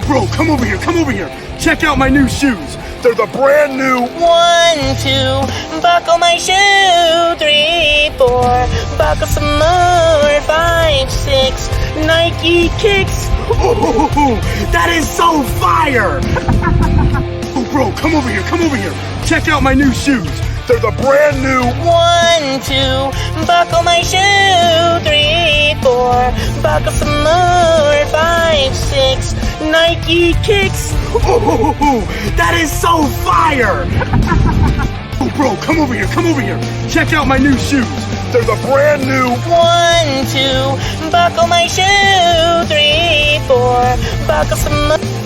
Bro, come over here, come over here. Check out my new shoes. They're the brand new 1, 2, buckle my shoe. 3, 4, buckle some more. 5, 6, Nike kicks. Ooh, that is so fire! Oh, bro, come over here, come over here. Check out my new shoes. They're the brand new 1, 2, buckle my shoe. 3, 4, buckle some more. 5, 6, Nike kicks. Ooh, that is so fire! Oh, bro, come over here, come over here. Check out my new shoes. They're the brand new 1, 2, buckle my shoe. 3, 4, buckle some more.